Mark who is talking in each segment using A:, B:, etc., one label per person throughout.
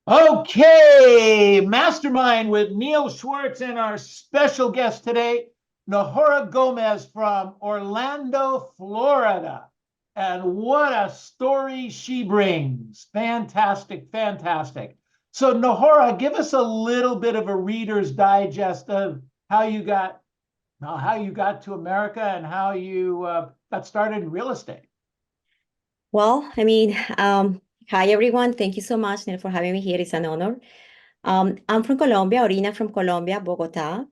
A: Okay, Mastermind with Neil Schwartz and our special guest today, Nohora Gomez from Orlando, Florida. And what a story she brings. Fantastic, fantastic. So Nohora, give us a little bit of a Reader's Digest of how you got to America and how you got started in real estate.
B: Well, hi everyone. Thank you so much, Neil, for having me here. It's an honor. I'm from Colombia, Orina from Colombia, Bogota.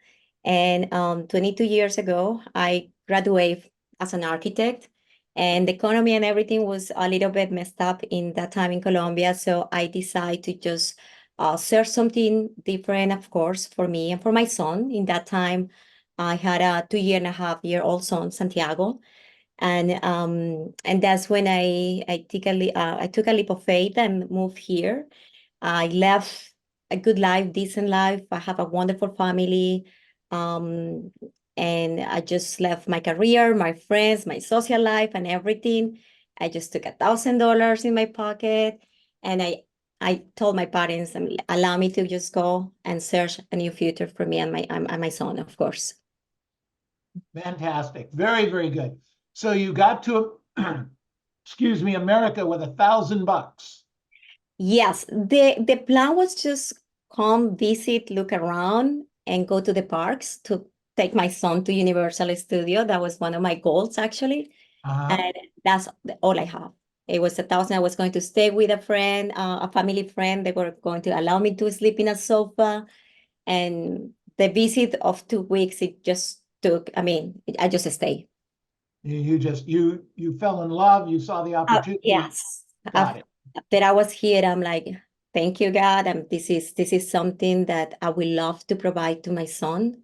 B: And 22 years ago, I graduated as an architect, and the economy and everything was a little bit messed up in that time in Colombia. So I decided to just search something different, of course, for me and for my son. In that time, I had a 2.5-year-old son, Santiago. And that's when I took a leap of faith and moved here. I left a good life, decent life. I have a wonderful family. Um, and I just left my career, my friends, my social life, and everything. I just took $1,000 in my pocket, and I told my parents, allow me to just go and search a new future for me and my son, of course.
A: Fantastic. Very, very good. So you got to, excuse me, America with $1,000.
B: Yes, the plan was just come visit, look around, and go to the parks to take my son to Universal Studio. That was one of my goals, actually. And that's all I have. It was 1,000. I was going to stay with a friend, a family friend. They were going to allow me to sleep in a sofa. And the visit of 2 weeks, it just took, I just stayed.
A: You fell in love, you saw the opportunity.
B: Yes.
A: Got it.
B: After I was here, I'm like, thank you, God. And this is something that I will love to provide to my son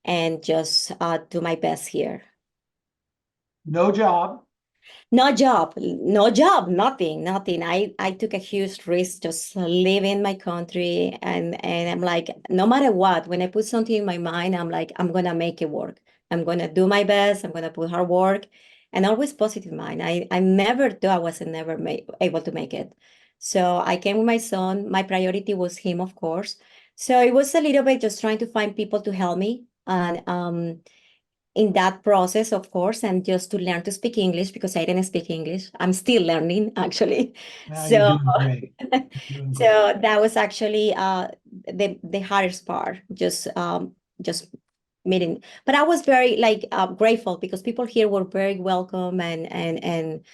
B: and just do my best here.
A: No job.
B: No job, nothing. I took a huge risk just leaving my country, and I'm like, no matter what, when I put something in my mind, I'm like, I'm gonna make it work. I'm gonna do my best. I'm gonna put hard work, and always positive mind. I never thought I wasn't never able to make it. So I came with my son. My priority was him, of course. So it was a little bit just trying to find people to help me, and in that process, of course, and just to learn to speak English because I didn't speak English. I'm still learning, actually.
A: Now you're
B: So,
A: doing great. You're doing great.
B: so that was actually the hardest part, just meeting. But I was very like grateful because people here were very welcome, and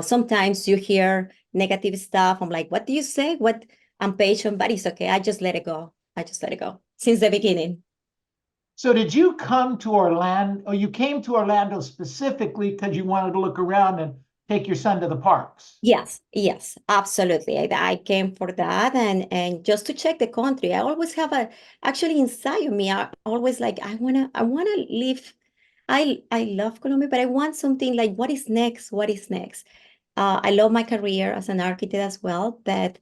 B: sometimes you hear negative stuff. I'm like, what do you say? What? I'm patient, but it's okay. I just let it go. I just let it go since the beginning.
A: So did you come to Orlando, or you came to Orlando specifically because you wanted to look around and take your son to the parks?
B: Yes, absolutely. I came for that and just to check the country. I always have actually inside of me, I always like I wanna live. I love Colombia, but I want something like what is next? What is next? I love my career as an architect as well, but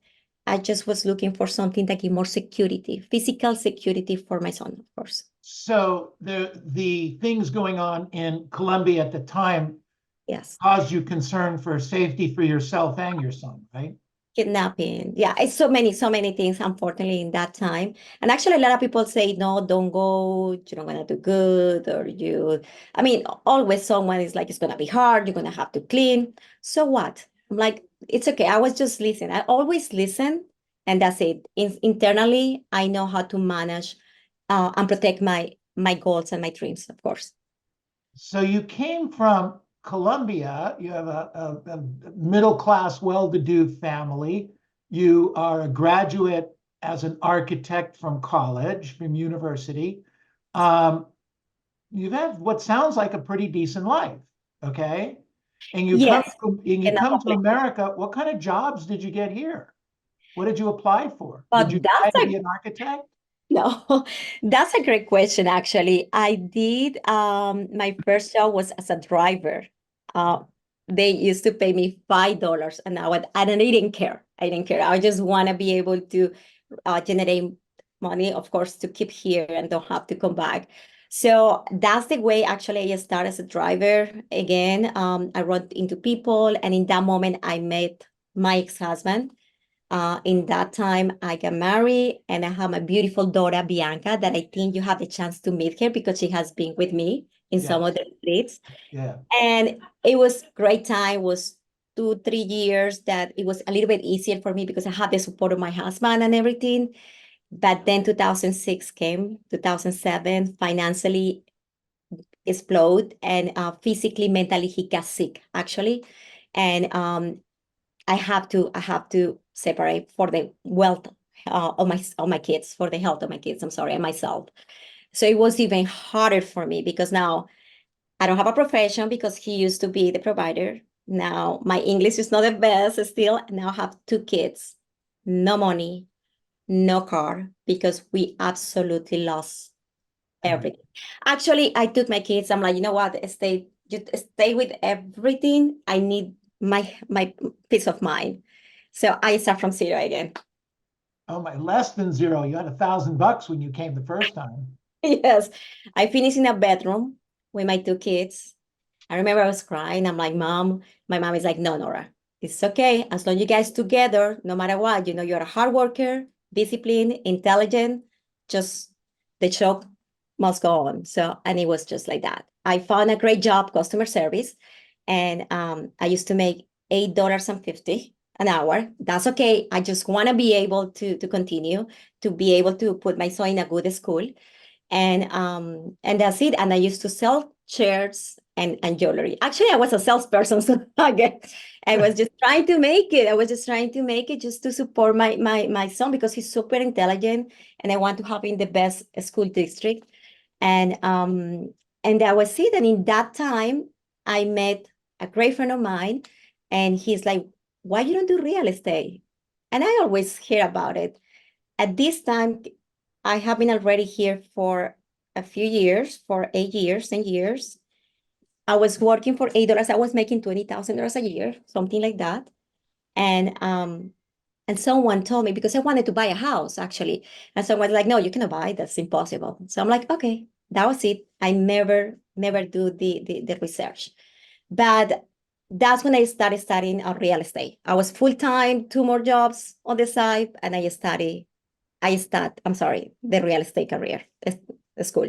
B: I just was looking for something that give more security, physical security for my son, of course.
A: So the things going on in Colombia at the time
B: Yes.
A: caused you concern for safety for yourself and your son, right?
B: Kidnapping. Yeah, it's so many things, unfortunately, in that time. And actually, a lot of people say, no, don't go, you're not gonna do good, or always someone is like, it's gonna be hard, you're gonna have to clean. So what? I'm like, it's okay. I was just listening. I always listen, and that's it. Internally, I know how to manage and protect my goals and my dreams, of course.
A: So you came from Colombia, you have a middle-class, well-to-do family. You are a graduate as an architect from college, from university. Um, you've had what sounds like a pretty decent life, okay? And
B: Yes,
A: you
B: cannot
A: come to
B: complain.
A: America. What kind of jobs did you get here? What did you apply for? Did you
B: But
A: try
B: that's
A: to
B: a
A: be an architect?
B: No, that's a great question, actually. I did, my first job was as a driver. Uh, they used to pay me $5 an hour, and I didn't care. I didn't care. I just want to be able to generate money, of course, to keep here and don't have to come back. So that's the way actually I started as a driver again. I run into people, and in that moment, I met my ex-husband. In that time, I got married, and I have my beautiful daughter, Bianca, that I think you have the chance to meet her because she has been with me in some
A: Yes.
B: of the streets.
A: Yeah.
B: And it was great time. It was 2, 3 years that it was a little bit easier for me because I had the support of my husband and everything. But then 2006 came, 2007, financially explode, and physically, mentally, he got sick actually. And I have to separate for the wealth of my kids, for the health of my kids, I'm sorry, and myself. So it was even harder for me because now I don't have a profession because he used to be the provider. Now my English is not the best still. Now I have 2 kids, no money, no car, because we absolutely lost
A: Right.
B: everything. Actually, I took my kids. I'm like, you know what? Stay with everything. I need my peace of mind. So I start from zero again.
A: Oh my, less than zero. You had $1,000 when you came the first time.
B: Yes, I finished in a bedroom with my 2 kids. I remember I was crying. I'm like, Mom, my mom is like, no, Nora, it's okay. As long as you guys together, no matter what, you're a hard worker, disciplined, intelligent, just the show must go on. So, and it was just like that. I found a great job, customer service, and I used to make $8.50 an hour. That's okay. I just want to be able to continue, to be able to put my son in a good school, and that's it. And I used to sell shirts and jewelry. Actually, I was a salesperson, so I was just trying to make it. I was just trying to make it just to support my son because he's super intelligent, and I want to have him in the best school district. And that was it. And in that time, I met a great friend of mine, and he's like, "Why you don't do real estate?" And I always hear about it. At this time, I have been already here for a few years, for 8 years, 10 years. I was working for $8. I was making $20,000 a year, something like that. And someone told me, because I wanted to buy a house actually, and someone was like, "No, you cannot buy. That's impossible." So I'm like, "Okay, that was it." I never do the research, but that's when I started studying real estate. I was full time, 2 more jobs on the side, and I'm sorry, the real estate career, school.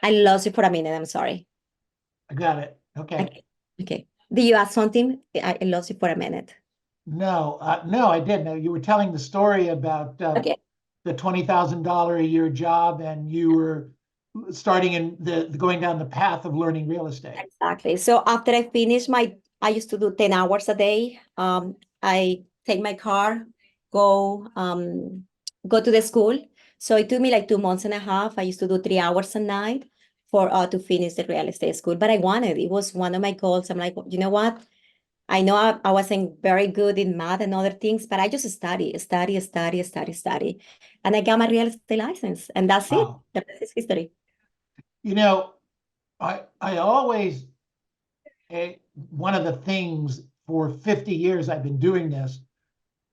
B: I lost you for a minute. I'm sorry.
A: I got it. Okay.
B: Okay. Okay. Did you ask something? I lost you for a minute.
A: No, no, I didn't. No, you were telling the story about
B: Okay.
A: the $20,000 a year job, and you were starting in the going down the path of learning real estate.
B: Exactly. So after I used to do 10 hours a day. I take my car, go, go to the school. So it took me like 2 months and a half. I used to do 3 hours a night to finish the real estate school. But it was one of my goals. I'm like, you know what? I know I wasn't very good in math and other things, but I just study. And I got my real estate license. And that's it.
A: Wow.
B: The rest is history.
A: You know, I always one of the things for 50 years I've been doing this,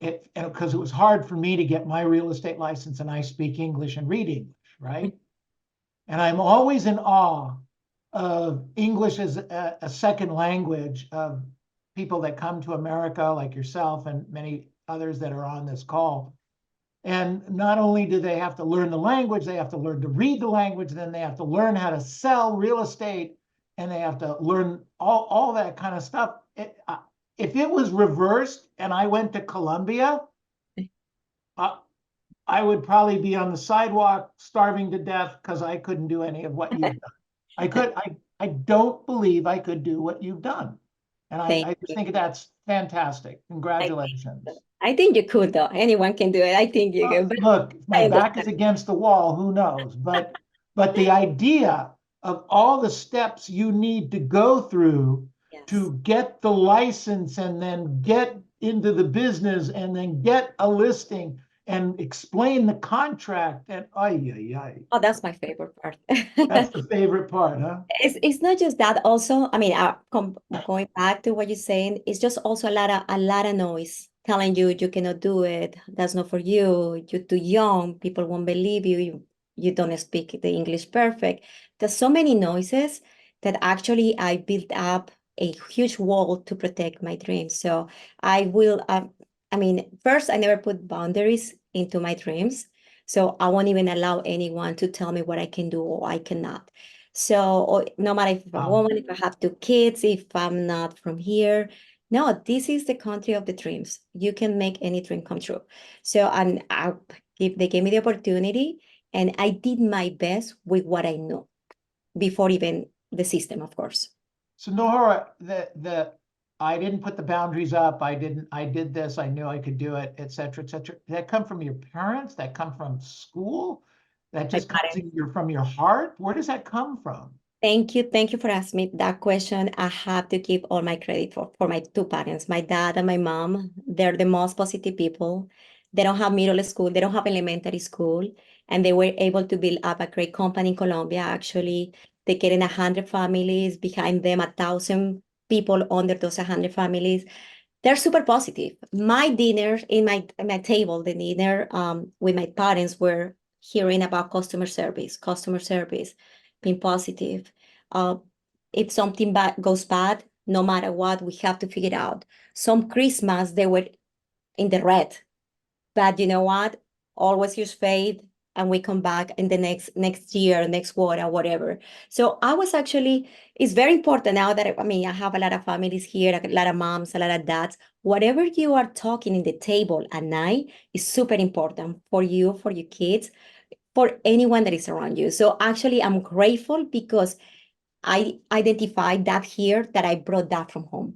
A: and because it was hard for me to get my real estate license, and I speak English and read English, right? And I'm always in awe of English as a second language of people that come to America, like yourself and many others that are on this call. And not only do they have to learn the language, they have to learn to read the language, then they have to learn how to sell real estate, and they have to learn all that kind of stuff. If it was reversed and I went to Colombia, uh, I would probably be on the sidewalk starving to death because I couldn't do any of what you've done. I don't believe I could do what you've done. And
B: Thank
A: I just
B: you.
A: think that's fantastic.
B: I think so.
A: Congratulations.
B: I think you could, though. Anyone can do it. I think you can, but
A: Look, if my
B: I
A: back is
B: understand.
A: against the wall, who knows? But the idea of all the steps you need to go through
B: Yes.
A: to get the license and then get into the business and then get a listing and explain the contract and ay ay ay.
B: Oh, that's my favorite part.
A: That's the favorite part, huh?
B: It's not just that. Also, I mean, going back to what you're saying, it's just also a lot of noise. telling you you cannot do it, that's not for you, you're too young, people won't believe you, you don't speak the English perfect. There's so many noises that actually I built up a huge wall to protect my dreams. So I will, I mean, first, I never put boundaries into my dreams. So I won't even allow anyone to tell me what I can do or I cannot. So no matter if I'm a woman, if I have two kids, if I'm not from here, no, this is the country of the dreams. You can make any dream come true. So, and they gave me the opportunity, and I did my best with what I know before even the system, of course.
A: So Nohora, I didn't put the boundaries up. I did this. I knew I could do it, et cetera, et cetera. Did that come from your parents? That come from school? That
B: My
A: just comes
B: parents.
A: from your heart? Where does that come from?
B: Thank you. Thank you for asking me that question. I have to give all my credit for my two parents, my dad and my mom. They're the most positive people. They don't have middle school, they don't have elementary school, and they were able to build up a great company in Colombia, actually. They get in 100 families, behind them 1,000 people under those 100 families. They're super positive. My dinner in my table, the dinner with my parents were hearing about customer service, being positive. Uh, if something bad goes bad, no matter what, we have to figure it out. Some Christmas they were in the red, but you know what? Always use faith, and we come back in the next year, next quarter, whatever. So I was actually, it's very important now that I mean I have a lot of families here, a lot of moms, a lot of dads. Whatever you are talking in the table at night is super important for you, for your kids, for anyone that is around you. So actually, I'm grateful because I identified that here, that I brought that from home.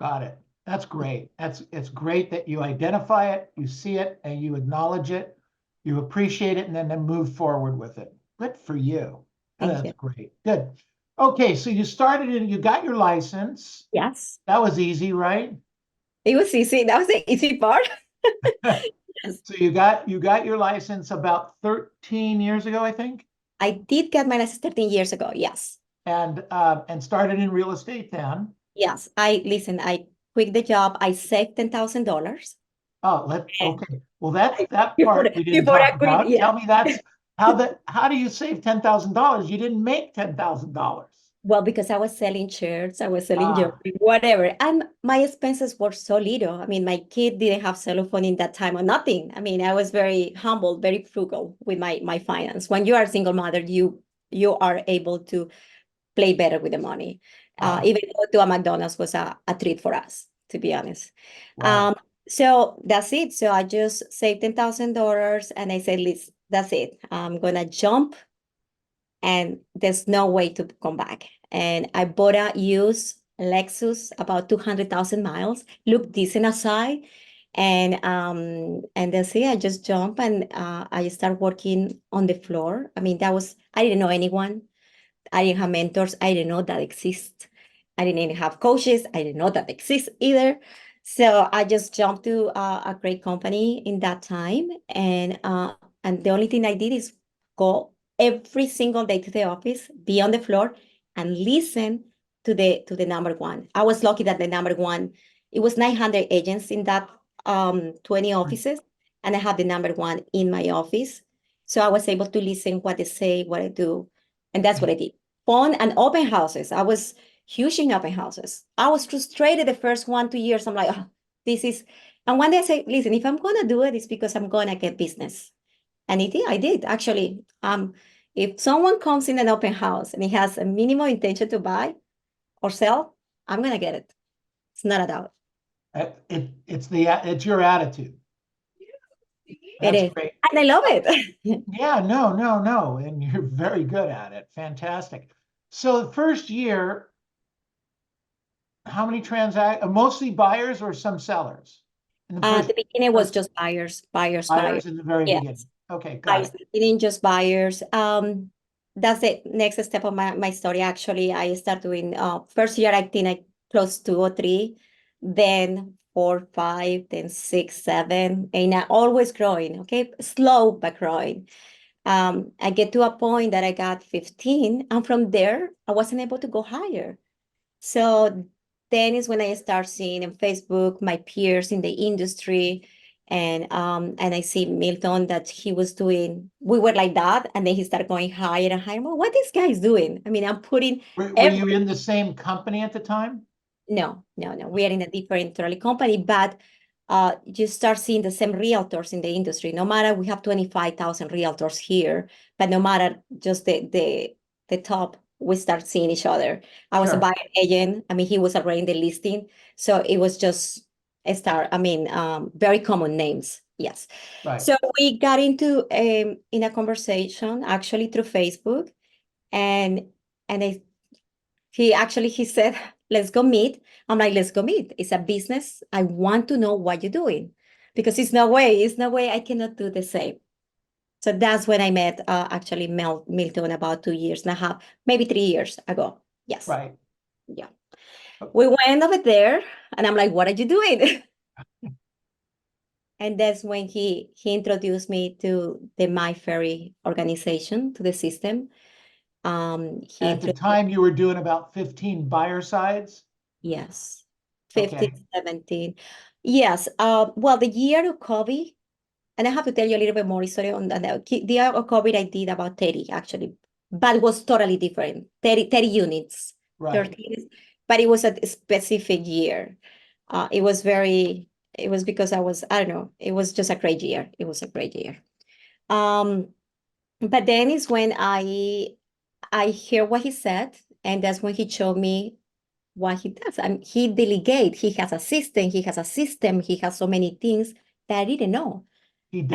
A: Got it. That's great. It's great that you identify it, you see it, and you acknowledge it, you appreciate it, and then move forward with it. Good for you.
B: Thank you.
A: That's great. Good. Okay, so you started and you got your license.
B: Yes.
A: That was easy, right?
B: It was easy. That was the easy part. Yes.
A: So you got your license about 13 years ago, I think,
B: I did get my license 13 years ago. Yes.
A: and started in real estate then.
B: Yes. I quit the job. I saved $10,000.
A: Oh, okay. Well, that's that
B: Before,
A: part we didn't
B: before
A: talk
B: I quit,
A: about.
B: yeah.
A: Tell me that's how do you save $10,000? You didn't make $10,000.
B: Well, because I was selling shirts, I was selling
A: Ah,
B: jewelry, whatever. And my expenses were so little. I mean, my kid didn't have cell phone in that time or nothing. I mean, I was very humble, very frugal with my finance. When you are a single mother, you are able to play better with the money.
A: ah,
B: Even go to a McDonald's was a treat for us, to be honest.
A: wow.
B: So that's it. So I just saved $10,000 and I said, listen, that's it. I'm gonna jump and there's no way to come back. And I bought a used Lexus, about 200,000 miles, looked decent outside. And that's it. I just jump and I start working on the floor. I mean, I didn't know anyone. I didn't have mentors. I didn't know that exists. I didn't even have coaches. I didn't know that exists either. So I just jumped to a great company in that time, and the only thing I did is go every single day to the office, be on the floor, and listen to the number one. I was lucky that the number one, it was 900 agents in that 20 offices, and I had the number one in my office. So I was able to listen what they say, what I do, and that's what I did. Phone and open houses. I was huge in open houses. I was frustrated the first 1, 2 years. I'm like, oh, this is, and one day I say, listen, if I'm gonna do it, it's because I'm gonna get business. And I did actually. If someone comes in an open house and he has a minimal intention to buy or sell, I'm gonna get it. It's not a doubt.
A: It's your attitude.
B: It
A: That's
B: is.
A: great.
B: And I love it.
A: Yeah, no, no, no. And you're very good at it. Fantastic. So the first year, how many mostly buyers or some sellers? In the
B: At
A: first
B: the beginning was
A: first
B: just buyers, buyers, buyers.
A: buyers in the very beginning.
B: Yes.
A: Okay, got
B: Buyers,
A: it.
B: beginning just buyers. That's the next step of my story. Actually, I start doing first year I think I closed 2 or 3, then 4, 5, then 6, 7, and I always growing, okay? Slow but growing. I get to a point that I got 15, and from there I wasn't able to go higher. So then is when I start seeing on Facebook my peers in the industry, and I see Milton that he was doing. We were like that, and then he started going higher and higher. Well, what this guy is doing? I mean, I'm putting
A: Were you in the same company at the time?
B: no, no, no. We are in a different totally company, but you start seeing the same realtors in the industry. No matter we have 25,000 realtors here, but no matter just the top, we start seeing each other. I was a
A: Sure.
B: buyer agent. I mean, he was already in the listing, so it was just a start. I mean, very common names. Yes.
A: Right.
B: So we got into in a conversation actually through Facebook, and and I he said, let's go meet. I'm like, let's go meet. It's a business. I want to know what you're doing because it's no way I cannot do the same. So that's when I met actually Milton about 2 years and a half, maybe 3 years ago. Yes.
A: Right.
B: Yeah. We went over there and I'm like, what are you doing? And that's when he introduced me to the My Ferry organization, to the system. He
A: At the
B: introduced
A: time, you were doing about 15 buyer sides.
B: Yes, 15,
A: Okay.
B: 17. Yes. Well, the year of COVID, and I have to tell you a little bit more story on that. The year of COVID, I did about 30 actually, but it was totally different. 30 units,
A: Right.
B: 30, but it was a specific year. It was because I don't know, it was just a great year. It was a great year. Um, but then is when I hear what he said, and that's when he showed me what he does. And he delegates. He has a system. He has a system. He has so many things that I didn't know.
A: He
B: And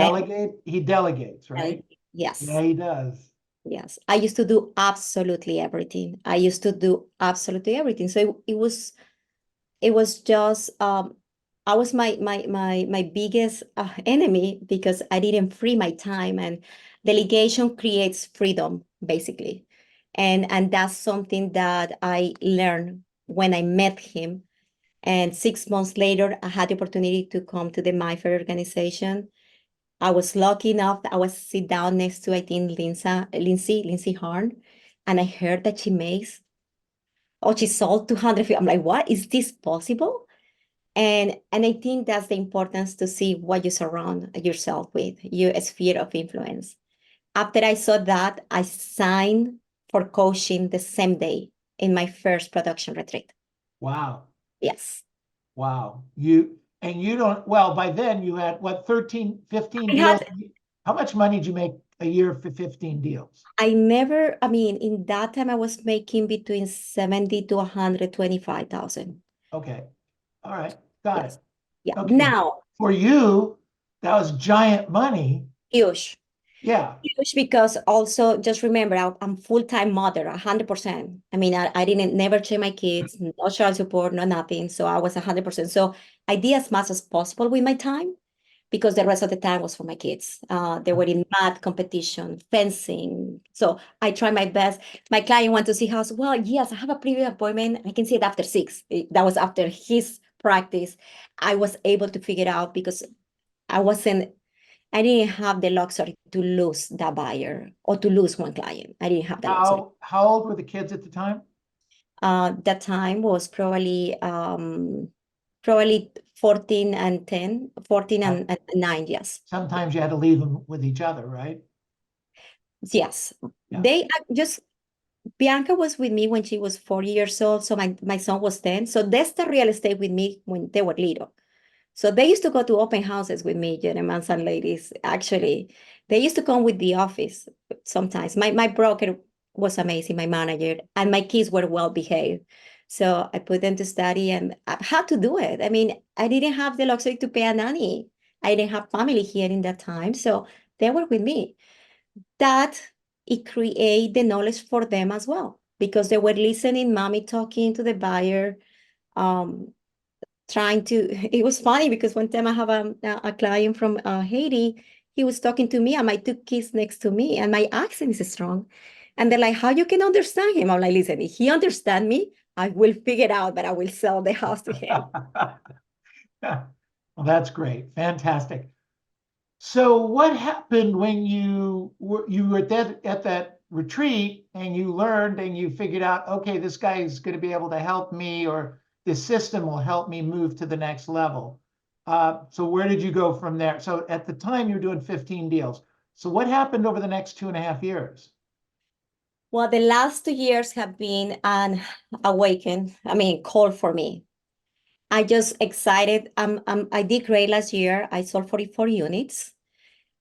A: he delegates,
B: I,
A: right? Yeah,
B: yes,
A: he does.
B: yes. I used to do absolutely everything. I used to do absolutely everything. So it was just I was my biggest enemy because I didn't free my time, and delegation creates freedom basically. And that's something that I learned when I met him. And 6 months later, I had the opportunity to come to the MyFair organization. I was lucky enough that I was sit down next to, I think, Lindsay Harn, and I heard that she makes, oh, she sold 200. I'm like, what? Is this possible? And I think that's the importance to see what you surround yourself with, your sphere of influence. After I saw that, I signed for coaching the same day in my first production retreat.
A: Wow.
B: Yes.
A: Wow. You don't, well, by then you had what, 13, 15
B: I
A: deals?
B: had
A: How much money did you make a year for 15 deals?
B: I never, I mean, in that time I was making between 70 to 125,000.
A: Okay. All right. Got it.
B: Yes. Yeah.
A: Okay.
B: Now,
A: For you, that was giant money.
B: huge.
A: Yeah.
B: Huge because also just remember I'm full-time mother, 100%. I mean, I didn't never check my kids, no child support, no nothing. So I was 100%. So I did as much as possible with my time because the rest of the time was for my kids. They were in math competition, fencing. So I try my best. My client want to see house. Well, yes, I have a private appointment. I can see it after 6. That was after his practice. I was able to figure it out because I wasn't, I didn't have the luxury to lose that buyer or to lose one client. I didn't have the luxury.
A: How old were the kids at the time?
B: That time was probably 14 and 10, 14
A: Uh,
B: and 9, yes.
A: Sometimes you had to leave them with each other, right?
B: Yes,
A: Yeah.
B: they just Bianca was with me when she was 4 years old, so my son was 10. So they started real estate with me when they were little. So they used to go to open houses with me, gentlemen and ladies. Actually, they used to come with the office sometimes. My broker was amazing, my manager, and my kids were well behaved. So I put them to study and I had to do it. I mean, I didn't have the luxury to pay a nanny. I didn't have family here in that time. So they were with me. That it create the knowledge for them as well because they were listening, mommy talking to the buyer, um, trying to. It was funny because one time I have a client from Haiti. He was talking to me, and my two kids next to me, and my accent is strong, and they're like, "How you can understand him?" I'm like, "Listen, if he understand me, I will figure it out, but I will sell the house to him."
A: Well, that's great. Fantastic. So what happened when you were at that retreat and you learned and you figured out, okay, this guy is going to be able to help me, or the system will help me move to the next level. So where did you go from there? So at the time you're doing 15 deals. So what happened over the next 2.5 years?
B: Well, the last 2 years have been an call for me. I just excited. I did great last year. I sold 44 units.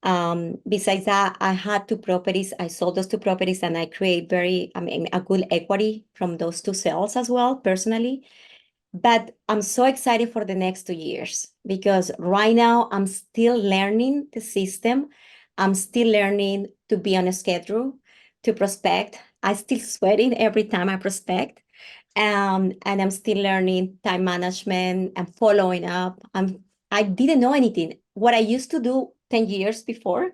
B: Besides that, I had 2 properties. I sold those 2 properties and I create a good equity from those 2 sales as well, personally. But I'm so excited for the next 2 years because right now I'm still learning the system. I'm still learning to be on a schedule, to prospect. I still sweating every time I prospect. And I'm still learning time management and following up. I didn't know anything. What I used to do 10 years before,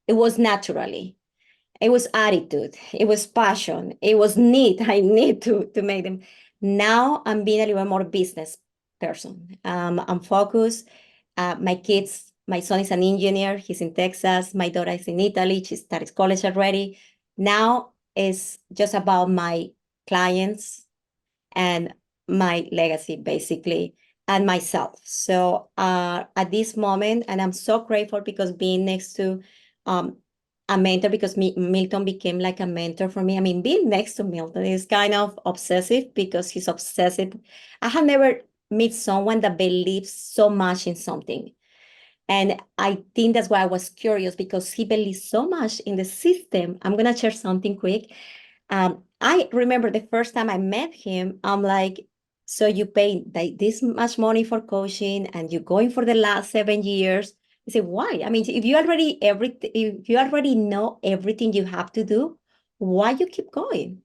B: it was naturally. It was attitude. It was passion. It was need. I need to make them. Now I'm being a little more business person. I'm focused. My son is an engineer. He's in Texas. My daughter is in Italy. She started college already. Now it's just about my clients and my legacy, basically, and myself. So at this moment, and I'm so grateful because being next to a mentor, because Milton became like a mentor for me. I mean, being next to Milton is kind of obsessive because he's obsessive. I have never met someone that believes so much in something. And I think that's why I was curious because he believes so much in the system. I'm going to share something quick. I remember the first time I met him, I'm like, so you pay this much money for coaching and you're going for the last 7 years. I said, why? I mean, if you already know everything you have to do, why you keep going?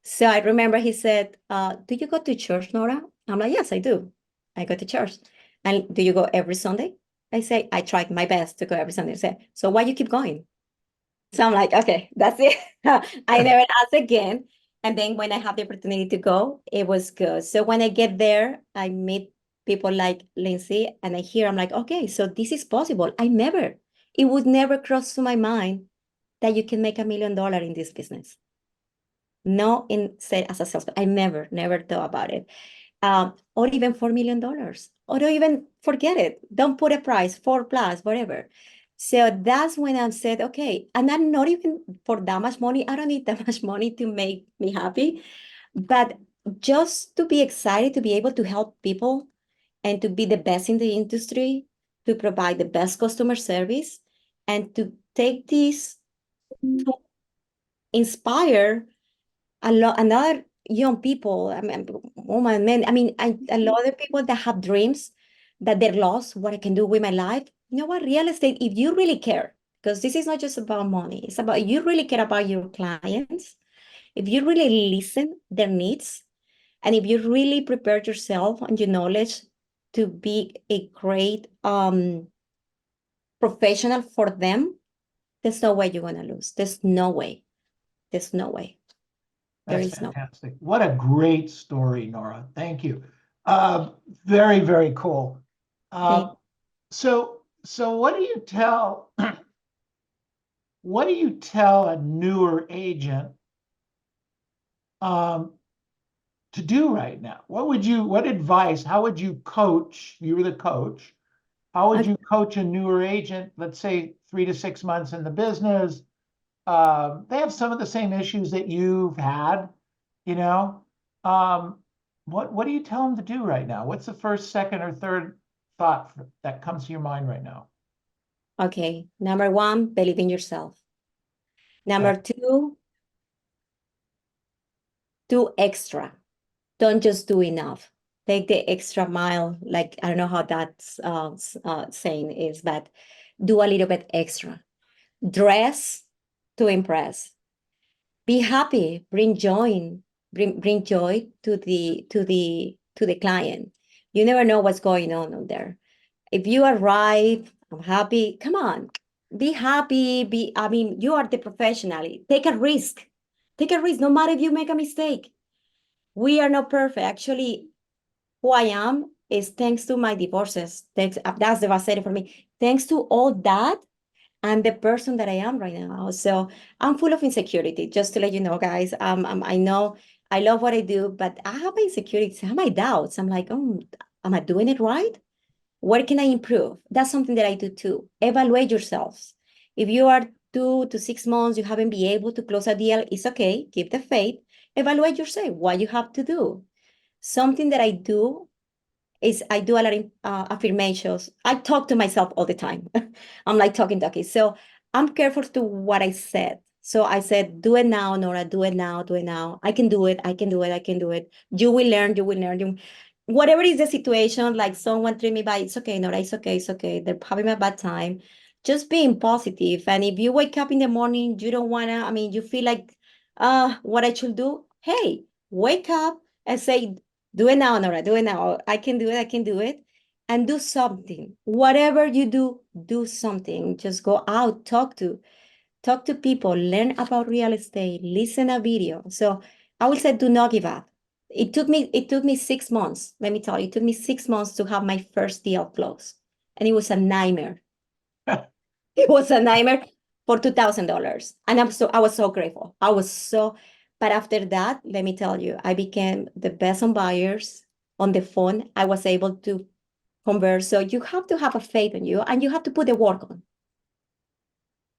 B: So I remember he said, do you go to church, Nora? I'm like, yes, I do. I go to church. And do you go every Sunday? I say, I tried my best to go every Sunday. I say, so why you keep going? So I'm like, okay, that's it. I never asked again. And then when I have the opportunity to go, it was good. So when I get there, I meet people like Lindsay and I'm like, okay, so this is possible. It would never cross to my mind that you can make $1 million in this business. No, in say as a salesperson, I never thought about it. Or even $4 million, or don't even forget it. Don't put a price, 4 plus, whatever. So that's when I said, okay, and I'm not even for that much money. I don't need that much money to make me happy, but just to be excited to be able to help people and to be the best in the industry, to provide the best customer service, and to take this to inspire another young people, I mean, woman, men, I mean, a lot of people that have dreams that they're lost, what I can do with my life. You know what, real estate, if you really care, because this is not just about money, it's about you really care about your clients, if you really listen their needs, and if you really prepare yourself and your knowledge to be a great professional for them, there's no way you're gonna lose. There's no way. There's no way. There
A: That's
B: is no.
A: fantastic. What a great story, Nora. Thank you. Very, very cool.
B: Thing.
A: So what do you tell a newer agent to do right now? What advice, how would you coach? You were the coach. How would you coach a newer agent, let's say 3 to 6 months in the business? They have some of the same issues that you've had, you know. What do you tell them to do right now? What's the first, second, or third thought that comes to your mind right now?
B: Okay, number one, believe in yourself.
A: Okay.
B: Number two, do extra. Don't just do enough. Take the extra mile. Like, I don't know how that's saying is, but do a little bit extra. Dress to impress. Be happy. Bring joy. Bring joy to the client. You never know what's going on there. If you arrive, I'm happy. Come on, be happy. I mean, you are the professional. Take a risk. Take a risk, no matter if you make a mistake. We are not perfect. Actually, who I am is thanks to my divorces. That's devastating for me. Thanks to all that, I'm the person that I am right now. So I'm full of insecurity, just to let you know, guys. I know I love what I do, but I have my insecurities, I have my doubts. I'm like, oh, am I doing it right? Where can I improve? That's something that I do too. Evaluate yourselves. If you are 2 to 6 months, you haven't been able to close a deal, it's okay. Keep the faith. Evaluate yourself, what you have to do. Something that I do is I do a lot of affirmations. I talk to myself all the time. I'm like talking. So I'm careful to what I said. So I said, do it now, Nora, do it now, do it now. I can do it. I can do it. I can do it. You will learn. You will learn. Whatever is the situation, like someone treat me by, it's okay, Nora, it's okay, it's okay. They're having a bad time. Just being positive. And if you wake up in the morning, you don't want to, I mean, you feel like, what I should do. Hey, wake up and say, do it now, Nora. Do it now. I can do it. I can do it. And do something. Whatever you do, do something. Just go out, talk to people, learn about real estate, listen a video. So I would say do not give up. It took me 6 months. Let me tell you, it took me 6 months to have my first deal closed. And it was a nightmare. It was a nightmare for $2,000. And I was so grateful. But after that, let me tell you, I became the best on buyers on the phone. I was able to convert. So you have to have a faith in you and you have to put the work on.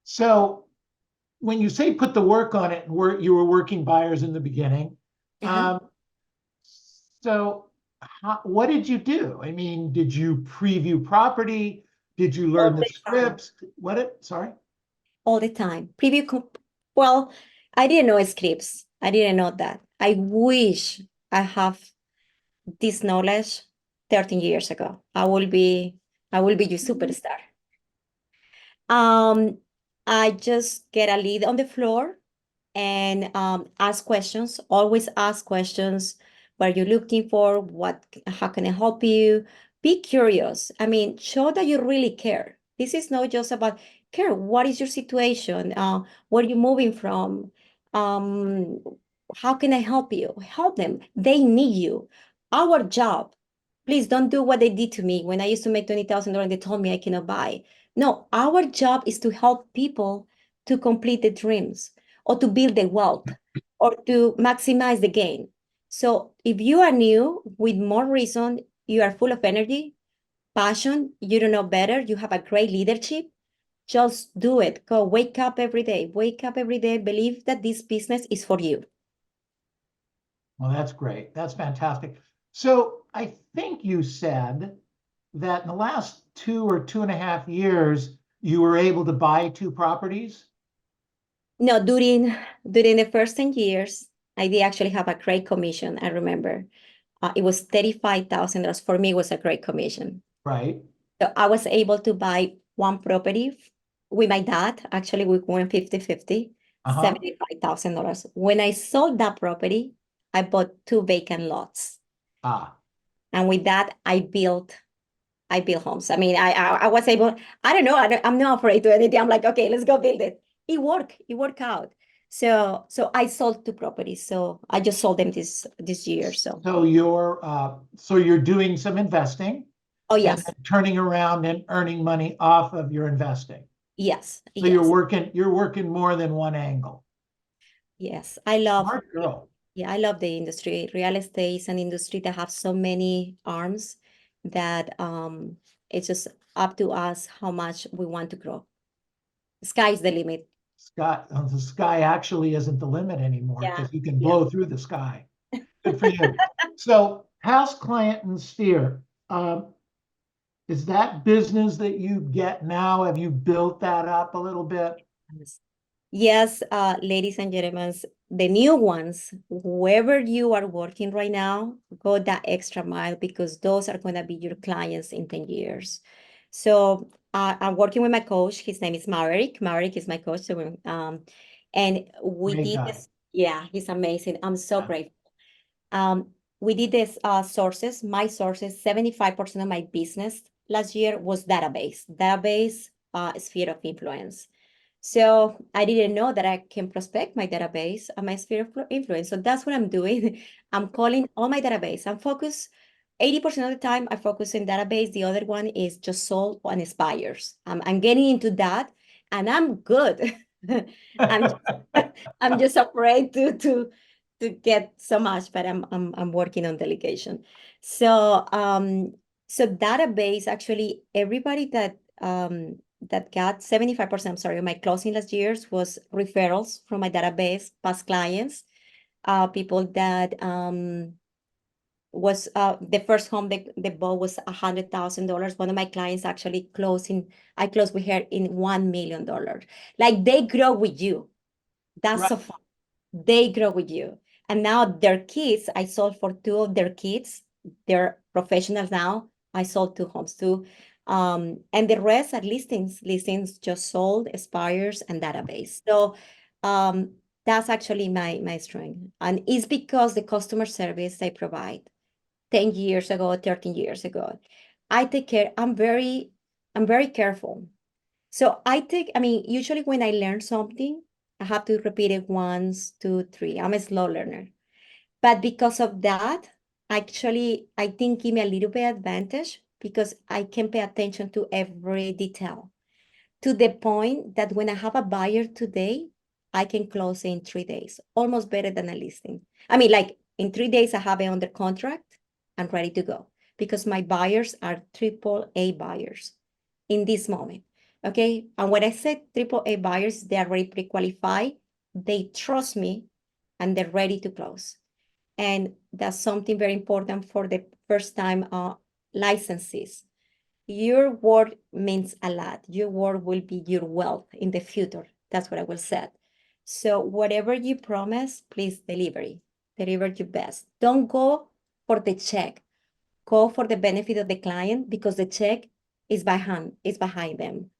A: So when you say put the work on it, you were working buyers in the beginning.
B: Uh-huh.
A: So what did you do? I mean, did you preview property? Did you
B: All
A: learn the
B: the time.
A: scripts? Sorry?
B: All the time. Well, I didn't know scripts. I didn't know that. I wish I have this knowledge 13 years ago. I will be your superstar. Um, I just get a lead on the floor and ask questions. Always ask questions. What are you looking for? How can I help you? Be curious. I mean, show that you really care. This is not just about care. What is your situation? Where are you moving from? Um, how can I help you? Help them. They need you. Our job. Please don't do what they did to me when I used to make $20,000. They told me I cannot buy. No, our job is to help people to complete the dreams or to build the wealth or to maximize the gain. So if you are new, with more reason, you are full of energy, passion, you don't know better, you have a great leadership, just do it. Go wake up every day. Wake up every day. Believe that this business is for you.
A: Well, that's great. That's fantastic. So I think you said that in the last 2 or 2.5 years, you were able to buy 2 properties.
B: No, during the first 10 years, I did actually have a great commission. I remember it was $35,000. For me, it was a great commission.
A: Right.
B: So I was able to buy one property with my dad. Actually, we went 50-50,
A: Uh-huh.
B: $75,000. When I sold that property, I bought 2 vacant lots.
A: Ah,
B: And with that, I built homes. I mean, I was able, I don't know, I'm not afraid to anything. I'm like, okay, let's go build it. It worked out. So I sold 2 properties. So I just sold them this year. So
A: so you're doing some investing
B: oh
A: and
B: yes,
A: then turning around and earning money off of your investing.
B: yes,
A: So you're
B: yes,
A: working more than one angle.
B: yes.
A: Smart girl.
B: Yeah, I love the industry. Real estate is an industry that have so many arms that it's just up to us how much we want to grow. Sky's the limit.
A: The sky actually isn't the limit anymore
B: Yeah,
A: because you can
B: yeah.
A: blow through the sky. Good for you. So past client and sphere, is that business that you get now? Have you built that up a little bit?
B: Yes, ladies and gentlemen, the new ones, whoever you are working right now, go that extra mile because those are going to be your clients in 10 years. So I'm working with my coach. His name is Maverick. Maverick is my coach. And we
A: Great
B: did
A: guy.
B: this. Yeah, he's amazing. I'm so
A: Yeah.
B: grateful. We did this my sources, 75% of my business last year was database, sphere of influence. So I didn't know that I can prospect my database and my sphere of influence. So that's what I'm doing. I'm calling all my database. I'm focused 80% of the time I focus in database. The other one is just sold and expires. I'm getting into that and I'm good. I'm I'm just afraid to get so much, but I'm working on delegation. So so database, actually everybody that got 75%, I'm sorry, my closing last year's was referrals from my database, past clients, people that was the first home they bought was $100,000. One of my clients actually I closed with her in $1 million. Like they grow with you. That's
A: Right.
B: so fun. They grow with you. And now their kids, I sold for two of their kids. They're professionals now. I sold two homes too. And the rest are listings. Listings just sold, expires, and database. So that's actually my strength. And it's because the customer service I provide 10 years ago, 13 years ago. I take care. I'm very careful. So I mean, usually when I learn something, I have to repeat it once, two, three. I'm a slow learner. But because of that, actually, I think give me a little bit advantage because I can pay attention to every detail to the point that when I have a buyer today, I can close in 3 days, almost better than a listing. I mean, like in 3 days, I have it under contract and ready to go because my buyers are triple A buyers in this moment. Okay. And when I say triple A buyers, they are already pre-qualified, they trust me, and they're ready to close. And that's something very important for the first time licenses. Your word means a lot. Your word will be your wealth in the future. That's what I will say. So whatever you promise, please deliver it. Deliver your best. Don't go for the check. Go for the benefit of the client because the check is behind them.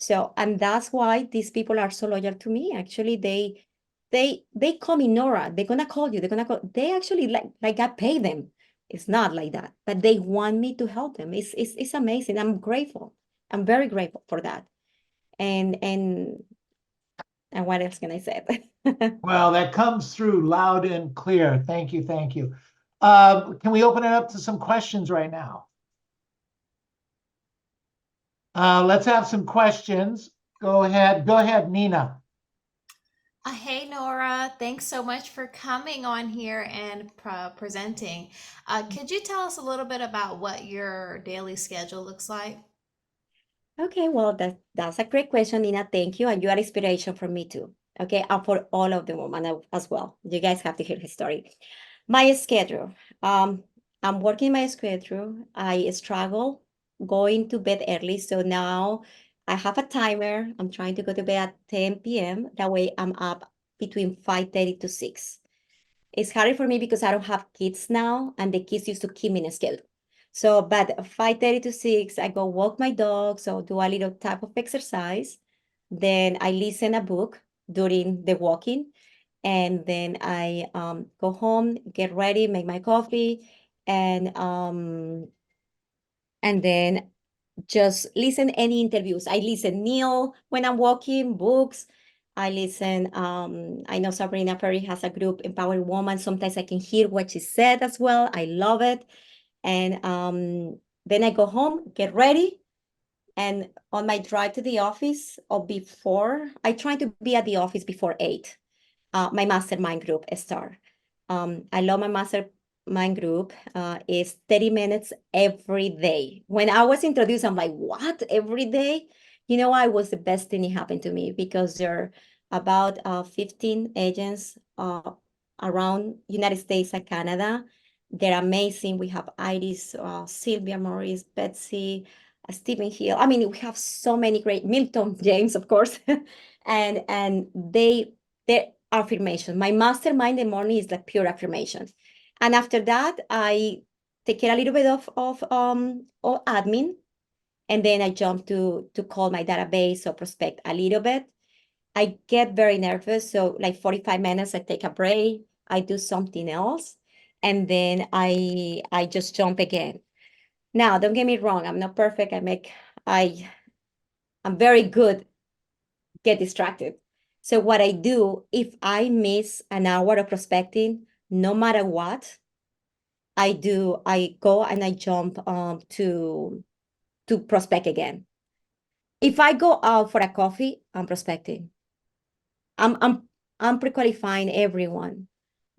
B: So, and that's why these people are so loyal to me. Actually, they call me Nora. They're gonna call you. They're gonna call. They actually like I pay them. It's not like that, but they want me to help them. It's amazing. I'm grateful. I'm very grateful for that. And and and what else can I say?
A: Well, that comes through loud and clear. Thank you. Thank you. Can we open it up to some questions right now? Let's have some questions. Go ahead. Go ahead, Nina.
C: Hey Nora, thanks so much for coming on here and presenting. Could you tell us a little bit about what your daily schedule looks like?
B: Okay, well, that's a great question, Nina. Thank you. And you are inspiration for me too. Okay, and for all of the women as well. You guys have to hear his story. My schedule. I'm working my schedule. I struggle going to bed early. So now I have a timer. I'm trying to go to bed at 10 p.m. That way I'm up between 5:30 to 6. It's harder for me because I don't have kids now, and the kids used to keep me in a schedule. So, but 5:30 to 6, I go walk my dog, so do a little type of exercise. Then I listen a book during the walking, and then I go home, get ready, make my coffee, and then just listen any interviews. I listen Neil when I'm walking, books. I listen, I know Sabrina Perry has a group, Empowered Woman. Sometimes I can hear what she said as well. I love it. And then I go home, get ready. And on my drive to the office or before, I try to be at the office before 8. My mastermind group start. I love my mastermind group. It's 30 minutes every day. When I was introduced, I'm like, what? Every day? You know, I was the best thing that happened to me because there are about 15 agents around United States and Canada. They're amazing. We have Iris, Sylvia Morris, Betsy, Stephen Hill. I mean, we have so many great Milton James, of course, and they affirmation. My mastermind in the morning is like pure affirmations. And after that, I take care a little bit of admin. And then I jump to call my database or prospect a little bit. I get very nervous. So like 45 minutes, I take a break. I do something else. And then I just jump again. Now, don't get me wrong. I'm not perfect. I I'm very good get distracted. So what I do, if I miss an hour of prospecting, no matter what, I go and I jump to prospect again. If I go out for a coffee, I'm prospecting. I'm I'm I'm pre-qualifying everyone.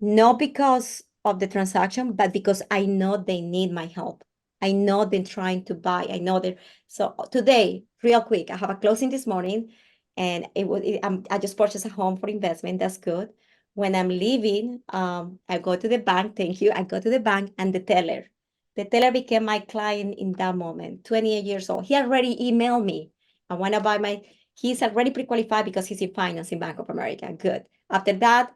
B: not because of the transaction, but because I know they need my help. I know they're trying to buy. I know they're so today, real quick, I have a closing this morning, and I just purchased a home for investment. That's good. When I'm leaving, I go to the bank. Thank you. I go to the bank, and the teller became my client in that moment. 28 years old. He already emailed me. I want to buy my. He's already pre-qualified because he's in finance in Bank of America. Good. After that,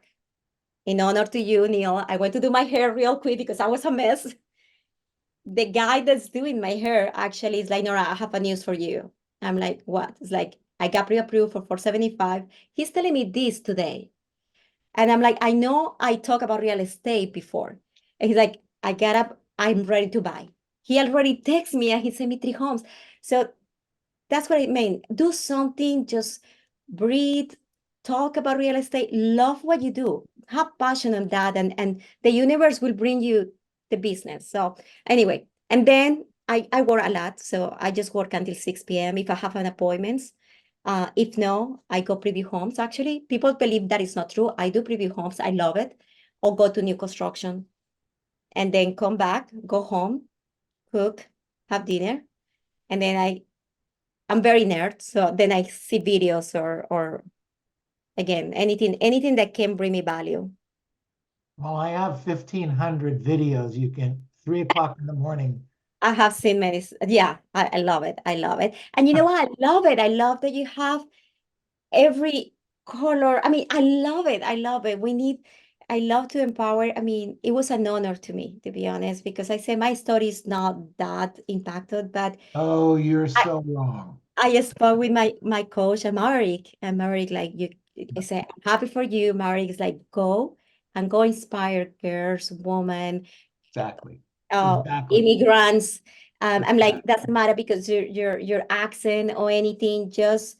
B: in honor to you, Neil, I went to do my hair real quick because I was a mess. The guy that's doing my hair actually is like, Nora, I have a news for you. I'm like, what? It's like, I got pre-approved for 475. He's telling me this today. And I'm like, I know I talked about real estate before. And he's like, I got up, I'm ready to buy. He already texted me and he sent me 3 homes. So that's what I mean. Do something, just breathe, talk about real estate, love what you do, have passion on that, and the universe will bring you the business. So anyway, and then I work a lot. So I just work until 6 p.m. if I have an appointments. If no, I go preview homes. Actually, people believe that is not true. I do preview homes. I love it. Or go to new construction and then come back, go home, cook, have dinner, and then I'm very nerd, so then I see videos or again anything that can bring me value.
A: Well, I have 1,500 videos. You can 3 o'clock in the morning.
B: I have seen many. Yeah, I love it. I love it. And you know what? I love it. I love that you have every color. I mean, I love it. I love it. I love to empower. I mean, it was an honor to me, to be honest, because I say my story is not that impacted, but
A: Oh, you're
B: I,
A: so wrong.
B: I spoke with my coach, Maverick, and Maverick like you. I said, I'm happy for you. Maverick is like, go and go inspire girls, women,
A: Exactly. Exactly.
B: immigrants. I'm like,
A: Exactly.
B: doesn't matter because your accent or anything. Just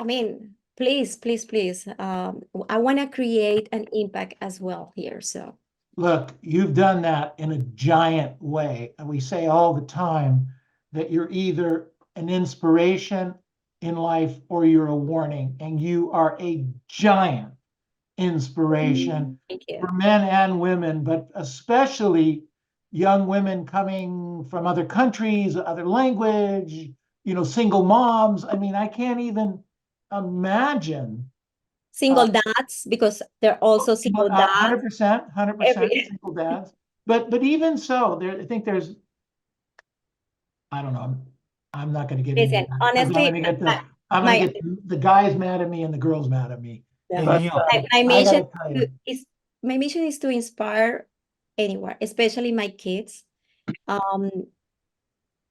B: I mean, please, please, please. I want to create an impact as well here. So
A: Look, you've done that in a giant way. And we say all the time that you're either an inspiration in life or you're a warning. And you are a giant inspiration
B: thank you.
A: for men and women, but especially young women coming from other countries, other language, single moms. I mean, I can't even imagine.
B: Single dads because they're also single dads.
A: 100%, 100%
B: Every
A: single dads. But even so, I think there's, I don't know. I'm not going to get into
B: listen,
A: that because
B: honestly,
A: I'm going
B: my
A: to get the guys mad at me and the girls mad at me.
B: yeah,
D: Hey,
A: But
D: Neil.
B: my
A: I got
B: mission
A: to tell you,
B: is my mission is to inspire anywhere, especially my kids. Um,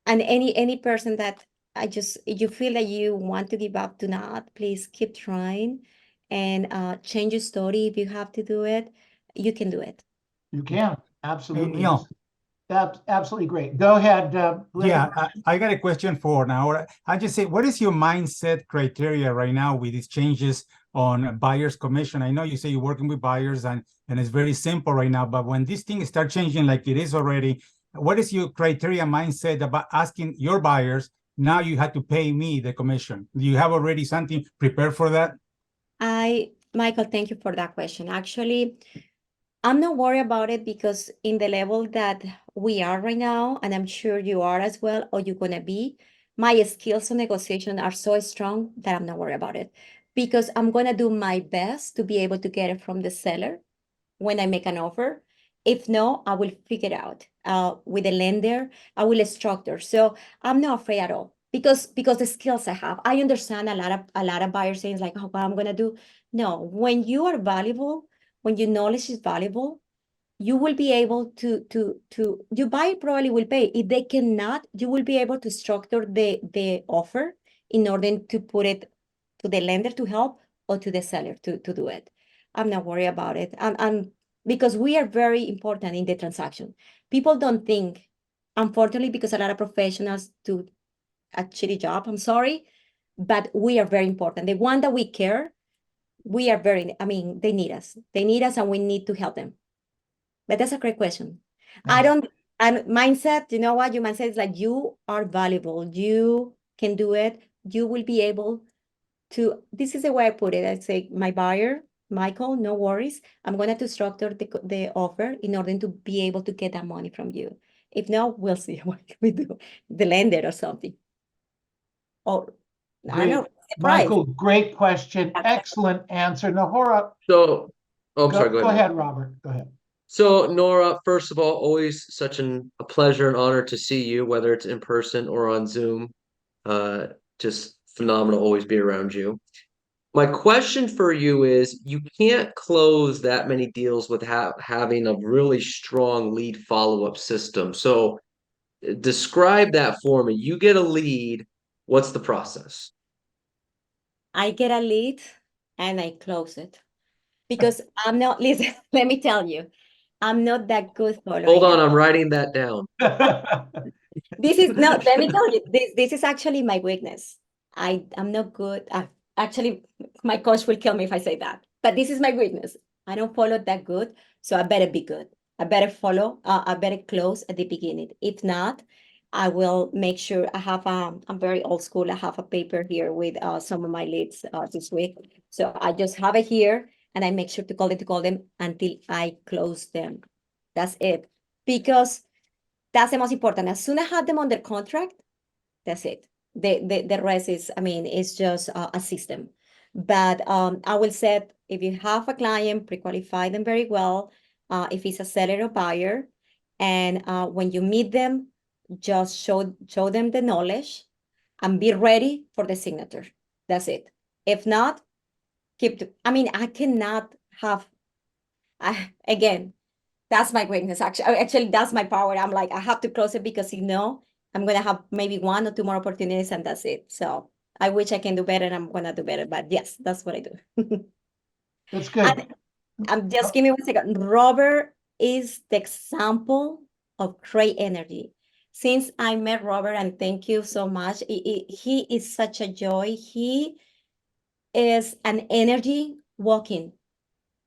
B: and any person that you feel that you want to give up, do not, please keep trying and change your story if you have to do it. You can do it.
A: you can.
D: Hey,
A: Absolutely.
D: Neil.
A: That's absolutely great. Go ahead.
D: Yeah, I got a question for now. I just say, what is your mindset criteria right now with these changes on buyer's commission? I know you say you're working with buyers and it's very simple right now, but when these things start changing like it is already, what is your criteria mindset about asking your buyers, now you have to pay me the commission? Do you have already something prepared for that?
B: Michael, thank you for that question. Actually, I'm not worried about it because in the level that we are right now, and I'm sure you are as well, or you're gonna be, my skills on negotiation are so strong that I'm not worried about it because I'm gonna do my best to be able to get it from the seller when I make an offer. If no, I will figure it out with the lender. I will structure. So I'm not afraid at all because the skills I have. I understand a lot of buyers saying like, oh, what I'm gonna do. No, when you are valuable, when your knowledge is valuable, you will be able to your buyer probably will pay. If they cannot, you will be able to structure the offer in order to put it to the lender to help or to the seller to do it. I'm not worried about it. I'm because we are very important in the transaction. People don't think, unfortunately, because a lot of professionals do a shitty job. I'm sorry, but we are very important. The one that we care, we are very, I mean, they need us. They need us and we need to help them. But that's a great question. I don't, and mindset, you know what? Your mindset is like, you are valuable. You can do it. You will be able to, this is the way I put it. I say, my buyer, Michael, no worries. I'm going to structure the offer in order to be able to get that money from you. If not, we'll see what we do, the lender or something. Or I don't know, surprise.
A: Michael, great question. Excellent answer. Nohora,
E: So, oh, I'm sorry, go
A: go
E: ahead.
A: ahead, Robert. Go ahead.
E: So, Nora, first of all, always such a pleasure and honor to see you, whether it's in person or on Zoom. Just phenomenal, always be around you. My question for you is, you can't close that many deals with having a really strong lead follow-up system. So, describe that for me. You get a lead, what's the process?
B: I get a lead and I close it because I'm not, listen, let me tell you, I'm not that good following
E: Hold on,
B: up.
E: I'm writing that down.
B: This is no, let me tell you, this is actually my weakness. I'm not good. Actually, my coach will kill me if I say that, but this is my weakness. I don't follow that good, so I better be good. I better follow, I better close at the beginning. If not, I will make sure I have, I'm very old school. I have a paper here with some of my leads this week. So I just have it here and I make sure to call them until I close them. That's it. Because that's the most important. As soon as I have them under contract, that's it. The rest is, I mean, it's just a system. But I will say, if you have a client, pre-qualify them very well. If it's a seller or buyer, and when you meet them, just show them the knowledge and be ready for the signature. That's it. If not, I mean, I cannot have, again, that's my weakness. Actually, that's my power. I'm like, I have to close it because I'm gonna have maybe one or two more opportunities and that's it. So I wish I can do better and I'm gonna do better. But yes, that's what I do.
A: That's good.
B: And just give me 1 second. Robert is the example of great energy. Since I met Robert, and thank you so much, he is such a joy. He is an energy walking.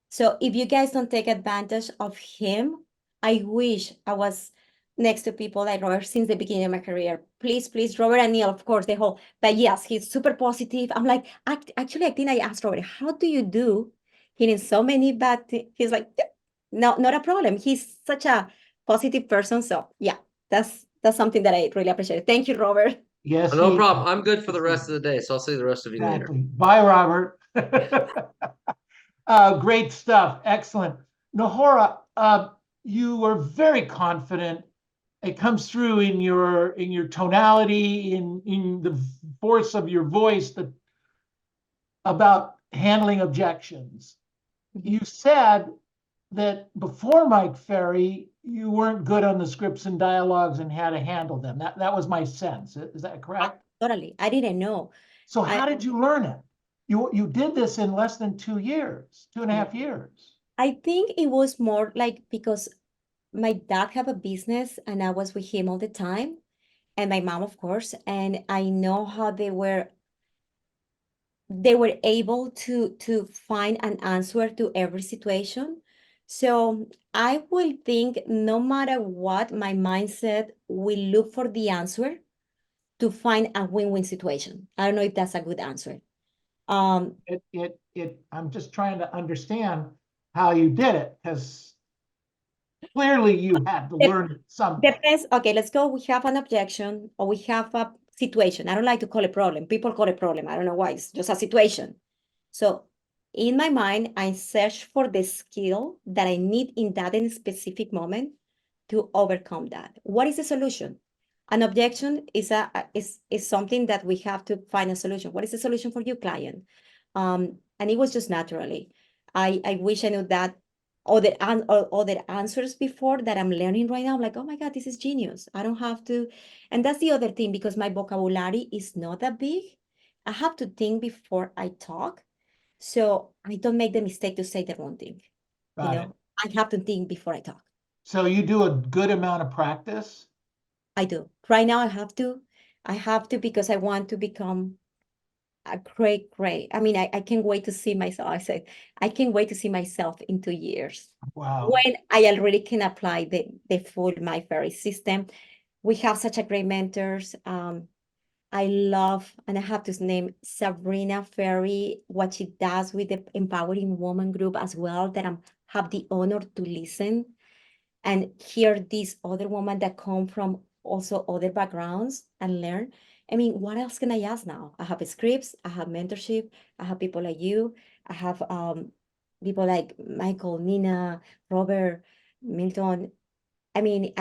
B: So if you guys don't take advantage of him, I wish I was next to people like Robert since the beginning of my career. Please, please, Robert and Neil, of course, the whole. But yes, he's super positive. I'm like, actually, I think I asked Robert, how do you do hearing so many bad things? He's like, no, not a problem. He's such a positive person. So yeah, that's something that I really appreciate. Thank you, Robert.
A: Yes,
E: No
A: he-
E: problem. I'm good for the rest of the day, so I'll see the rest of you later.
A: exactly. Bye, Robert. Great stuff. Excellent. Nohora, you were very confident. It comes through in your tonality, in the force of your voice about handling objections. You said that before Mike Ferry, you weren't good on the scripts and dialogues and how to handle them. That was my sense. Is that correct?
B: Totally. I didn't know.
A: So how did you learn it? You did this in less than 2 years, 2.5 years.
B: I think it was more like because my dad had a business and I was with him all the time, and my mom, of course, and I know how they were able to find an answer to every situation. So I will think no matter what, my mindset will look for the answer to find a win-win situation. I don't know if that's a good answer.
A: I'm just trying to understand how you did it, because clearly you had to learn it somehow.
B: Depends. Okay, let's go. We have an objection or we have a situation. I don't like to call it problem. People call it problem. I don't know why. It's just a situation. So in my mind, I search for the skill that I need in that specific moment to overcome that. What is the solution? An objection is something that we have to find a solution. What is the solution for you, client? And it was just naturally. I wish I knew that other answers before that I'm learning right now. I'm like, oh my God, this is genius. I don't have to. And that's the other thing, because my vocabulary is not that big. I have to think before I talk. So I don't make the mistake to say the wrong thing.
A: Got it.
B: I have to think before I talk.
A: So you do a good amount of practice?
B: I do. Right now I have to because I want to become a great. I mean, I can't wait to see myself. I said, I can't wait to see myself in 2 years.
A: Wow.
B: When I already can apply the full My Ferry system. We have such a great mentors. I love, and I have to name Sabrina Ferry, what she does with the Empowering Woman group as well, that I have the honor to listen and hear these other women that come from also other backgrounds and learn. I mean, what else can I ask now? I have scripts, I have mentorship, I have people like you, I have people like Michael, Nina, Robert, Milton. I mean, we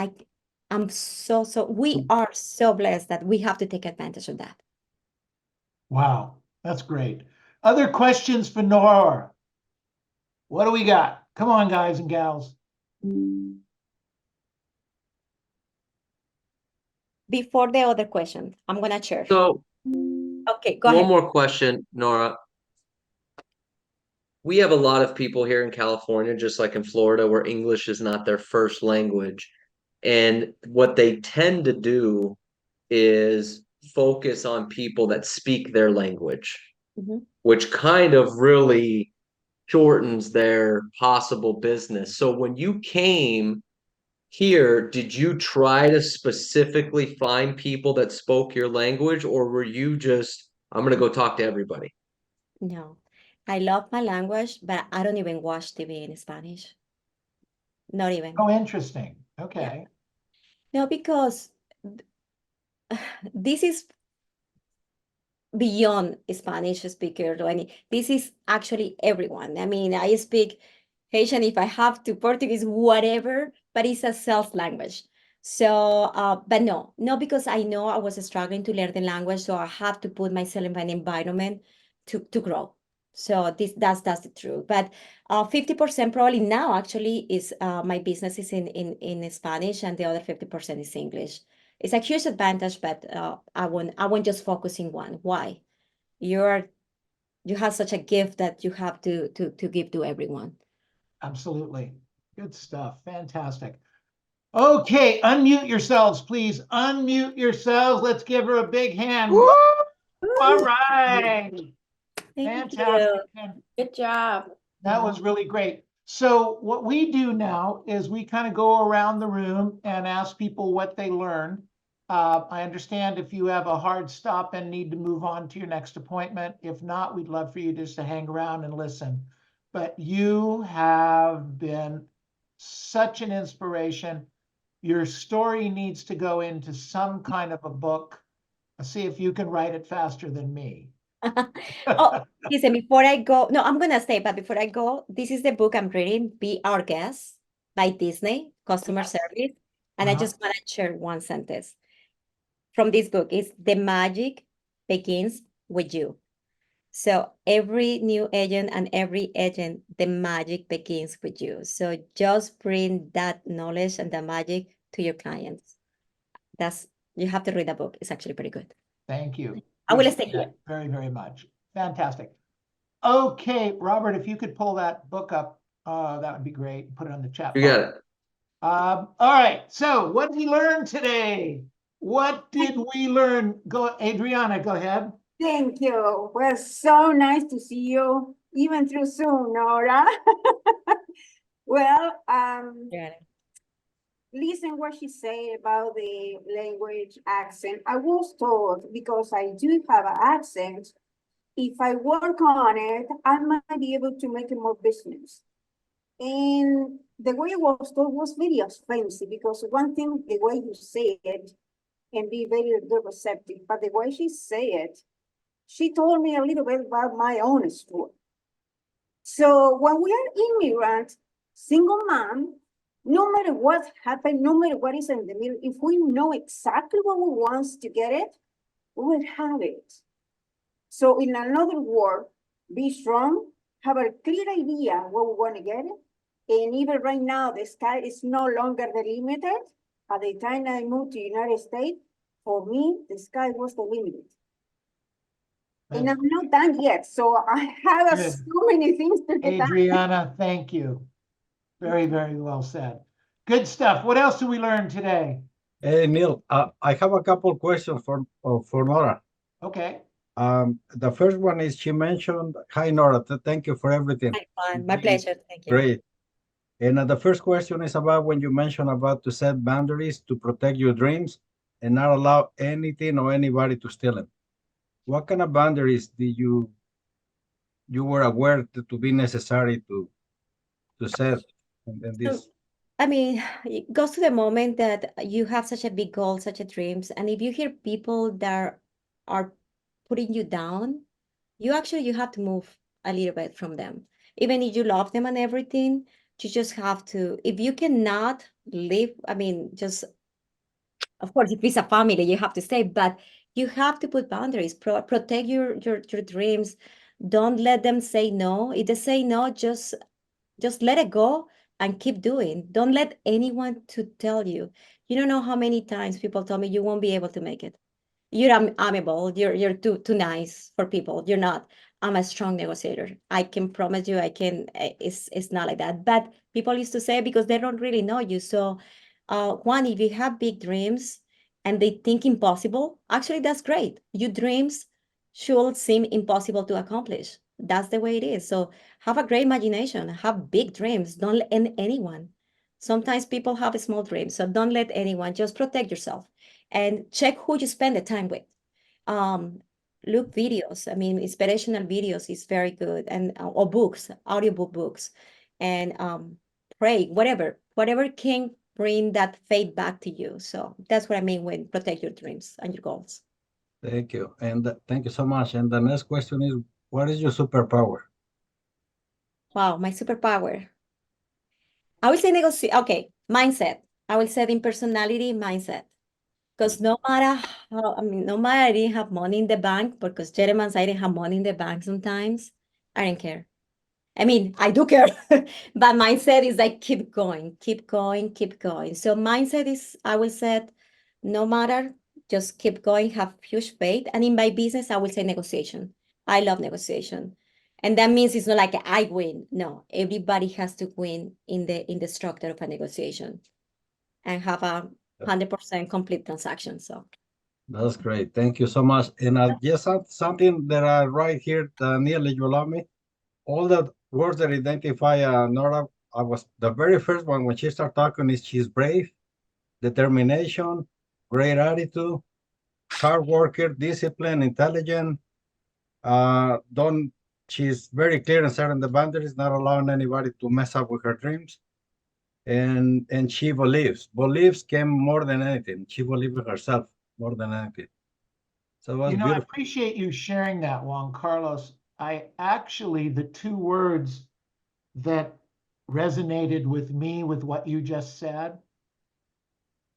B: are so blessed that we have to take advantage of that.
A: Wow, that's great. Other questions for Nohora? What do we got? Come on, guys and gals.
B: Before the other question, I'm gonna share.
E: So
B: Okay, go
E: one
B: ahead.
E: more question, Nora. We have a lot of people here in California, just like in Florida, where English is not their first language. And what they tend to do is focus on people that speak their language, which kind of really shortens their possible business. So when you came here, did you try to specifically find people that spoke your language, or were you just, I'm going to go talk to everybody?
B: No, I love my language, but I don't even watch TV in Spanish. Not even.
A: Oh, interesting. Okay.
B: No, because this is beyond Spanish speakers or any. This is actually everyone. I mean, I speak Haitian if I have to, Portuguese, whatever, but it's a self language. So, but no, because I know I was struggling to learn the language, so I have to put myself in an environment to grow. So that's the truth. But 50% probably now actually is my business is in Spanish, and the other 50% is English. It's a huge advantage, but I won't just focus in one. Why? You have such a gift that you have to give to everyone.
A: Absolutely. Good stuff. Fantastic. Okay, unmute yourselves, please. Unmute yourselves. Let's give her a big hand. Woo! All right.
B: Thank
A: Fantastic.
B: you. Good job.
A: That was really great. So what we do now is we kind of go around the room and ask people what they learned. I understand if you have a hard stop and need to move on to your next appointment. If not, we'd love for you just to hang around and listen. But you have been such an inspiration. Your story needs to go into some kind of a book. See if you can write it faster than me.
B: Oh, listen, before I go, no, I'm gonna stay, but before I go, this is the book I'm reading, Be Our Guest by Disney, Customer Service. And I just want to share one sentence from this book. It's the magic begins with you. So every new agent and every agent, the magic begins with you. So just bring that knowledge and the magic to your clients. You have to read the book. It's actually pretty good.
A: Thank you.
B: I will stay here.
A: Very, very much. Fantastic. Okay, Robert, if you could pull that book up, that would be great. Put it on the chat.
E: You got it.
A: All right. So what did we learn today? What did we learn? Go, Adriana, go ahead.
F: Thank you. Well, so nice to see you, even through Zoom, Nora. Well, listen what she said about the language accent. I was told, because I do have an accent, if I work on it, I might be able to make it more business. And the way I was told was very offensive, because one thing, the way you say it, can be very receptive, but the way she said it, she told me a little bit about my own story. So when we are immigrant, single mom, no matter what happened, no matter what is in the middle, if we know exactly what we want to get it, we will have it. So in another word, be strong, have a clear idea what we want to get it. And even right now, the sky is no longer delimited. At the time I moved to the United States, for me, the sky was the limit. And I'm not done yet, so I have so many things to get done.
A: Adriana, thank you. Very, very well said. Good stuff. What else did we learn today?
G: Hey, Neil, I have a couple questions for Nora.
A: Okay.
G: The first one is she mentioned, hi, Nora, thank you for everything.
B: My pleasure. Thank you.
G: Great. And the first question is about when you mentioned about to set boundaries to protect your dreams. and not allow anything or anybody to steal them. What kind of boundaries did you were aware to be necessary to set in this?
B: I mean, it goes to the moment that you have such a big goal, such a dreams, and if you hear people that are putting you down, you have to move a little bit from them. Even if you love them and everything, you just have to, if you cannot live, I mean, just of course, if it's a family, you have to stay, but you have to put boundaries, protect your dreams. Don't let them say no. If they say no, just let it go and keep doing. Don't let anyone to tell you. You don't know how many times people tell me you won't be able to make it. You're amiable. You're too nice for people. You're not. I'm a strong negotiator. I can promise you. I can. It's not like that. But people used to say because they don't really know you. So, one, if you have big dreams and they think impossible, actually that's great. Your dreams should seem impossible to accomplish. That's the way it is. So have a great imagination. Have big dreams. Don't let anyone. Sometimes people have small dreams, so don't let anyone. Just protect yourself and check who you spend the time with. Um, Look videos. I mean, inspirational videos is very good, and or books, audiobook books, and pray, whatever can bring that faith back to you. So that's what I mean when protect your dreams and your goals.
G: Thank you. And thank you so much. And the next question is, what is your superpower?
B: Wow, my superpower. I will say negotiate. Okay, mindset. I will say in personality mindset. Because no matter how, I mean, no matter I didn't have money in the bank, because Jeremiah's I didn't have money in the bank sometimes, I didn't care. I mean, I do care, but mindset is like keep going, keep going, keep going. So mindset is, I will say, no matter, just keep going, have huge faith. And in my business, I will say negotiation. I love negotiation. And that means it's not like I win. No, everybody has to win in the structure of a negotiation and have a 100% complete transaction. So
G: That's great. Thank you so much. And just something that I write here, Daniel, you allow me. All the words that identify Nora, I was the very first one when she started talking is she's brave, determination, great attitude, hard worker, disciplined, intelligent. Don't She's very clear and setting the boundaries, not allowing anybody to mess up with her dreams. And she believes came more than anything. She believes in herself more than anything. So it was
A: You know, I
G: beautiful.
A: appreciate you sharing that, Juan Carlos. I actually, the two words that resonated with me with what you just said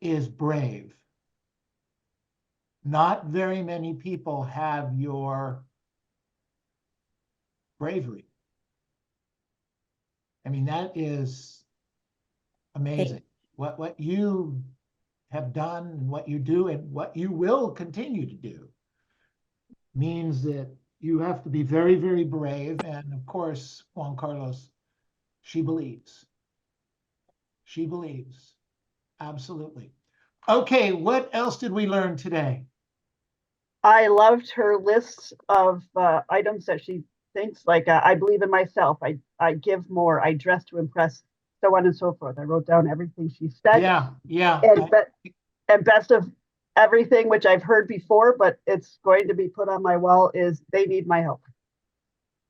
A: is brave. Not very many people have your bravery. I mean, that is amazing. What you have done and what you do and what you will continue to do means that you have to be very, very brave. And of course, Juan Carlos, she believes. She believes. Absolutely. Okay, what else did we learn today?
H: I loved her list of items that she thinks, like I believe in myself, I give more, I dress to impress, so on and so forth. I wrote down everything she said.
A: Yeah.
H: And best of everything, which I've heard before, but it's going to be put on my wall, is they need my help.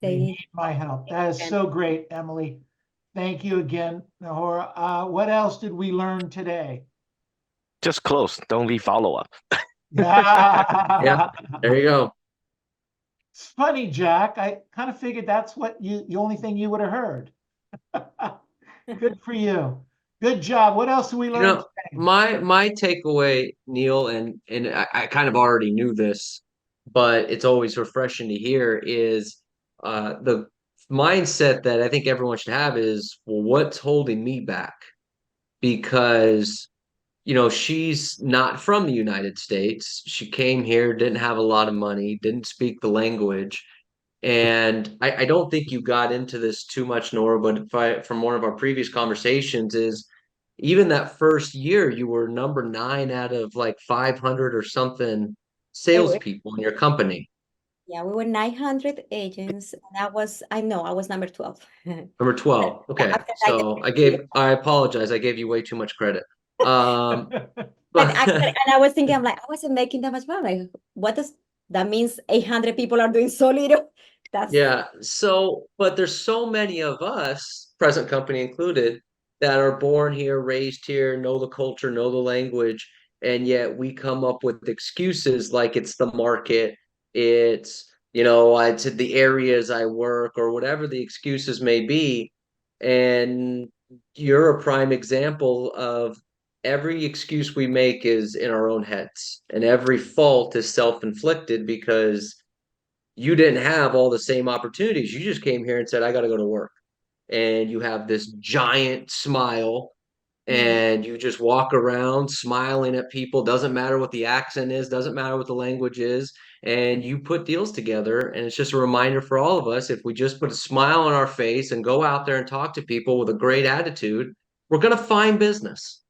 A: They need my help. That is so great, Emily. Thank you again, Nohora. What else did we learn today?
I: Just close. Don't leave follow-up.
E: Yeah, there you go.
A: It's funny, Jack. I kind of figured that's what the only thing you would have heard. Good for you. Good job. What else did we learn today?
E: My takeaway, Neil, and I kind of already knew this, but it's always refreshing to hear is the mindset that I think everyone should have is, well, what's holding me back? Because she's not from the United States. She came here, didn't have a lot of money, didn't speak the language. And I don't think you got into this too much, Nora, but from one of our previous conversations is even that first year, you were number 9 out of like 500 or something salespeople in your company.
B: Yeah, we were 900 agents, and I was number 12.
E: Number 12. Okay.
B: After
E: So I apologize. I gave you way too much credit.
B: And I was thinking, I'm like, I wasn't making that much money. Like, what does that means? 800 people are doing so little. That's
E: Yeah, so, but there's so many of us, present company included, that are born here, raised here, know the culture, know the language, and yet we come up with excuses like it's the market, it's, it's the areas I work, or whatever the excuses may be. And you're a prime example of every excuse we make is in our own heads, and every fault is self-inflicted because you didn't have all the same opportunities. You just came here and said, I got to go to work. And you have this giant smile and you just walk around smiling at people. Doesn't matter what the accent is, doesn't matter what the language is. And you put deals together. And it's just a reminder for all of us, if we just put a smile on our face and go out there and talk to people with a great attitude, we're going to find business.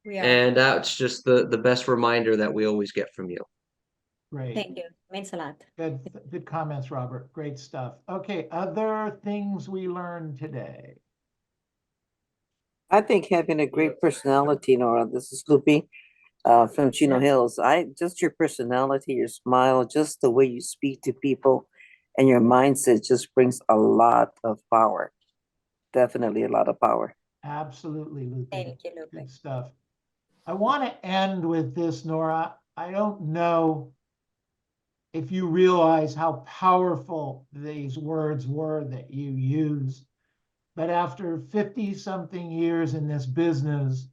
B: we are.
E: And that's just the best reminder that we always get from you.
A: Great.
B: Thank you. Means a lot.
A: Good comments, Robert. Great stuff. Okay, other things we learned today.
J: I think having a great personality, Nora, this is Loopy from Chino Hills. Just your personality, your smile, just the way you speak to people and your mindset just brings a lot of power. Definitely a lot of power.
A: Absolutely, Lupe.
B: Thank you, Lupe.
A: Good stuff. I want to end with this, Nora. I don't know if you realize how powerful these words were that you used, but after 50-something years in this business,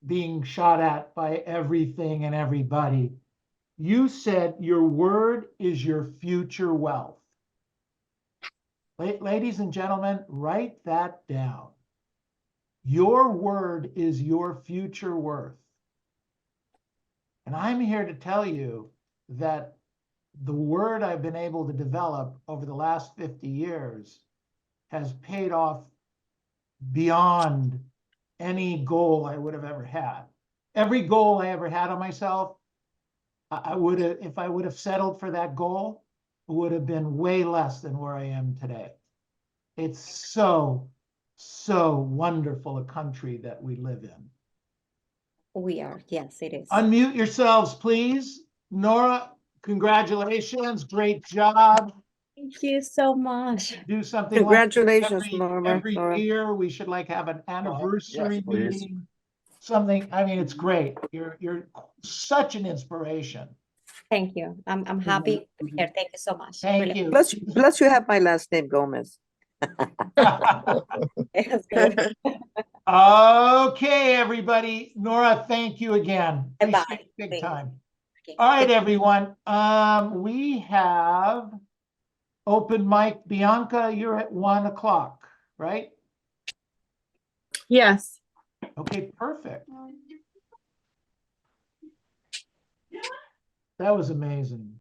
A: being shot at by everything and everybody, you said your word is your future wealth. Ladies and gentlemen, write that down. Your word is your future worth. And I'm here to tell you that the word I've been able to develop over the last 50 years has paid off beyond any goal I would have ever had. Every goal I ever had on myself, I would have, if I would have settled for that goal, it would have been way less than where I am today. It's so wonderful a country that we live in.
B: We are. Yes, it is.
A: Unmute yourselves, please. Nora, congratulations. Great job.
B: Thank you so much.
A: Do something
J: Congratulations,
A: like
J: Nora.
A: every year. We should like have an anniversary
G: Yes, please.
A: meeting. Something, I mean, it's great. You're such an inspiration.
B: Thank you. I'm happy to be here. Thank you so much.
A: Thank
B: Really.
A: you.
J: Plus you have my last name, Gomez.
B: It's good.
A: Okay, everybody. Nora, thank you again.
B: Bye-bye.
A: Appreciate it big
B: Thanks.
A: time.
B: Okay.
A: All right, everyone. We have open mic. Bianca, you're at 1 o'clock, right?
K: Yes.
A: Okay, perfect. That was amazing.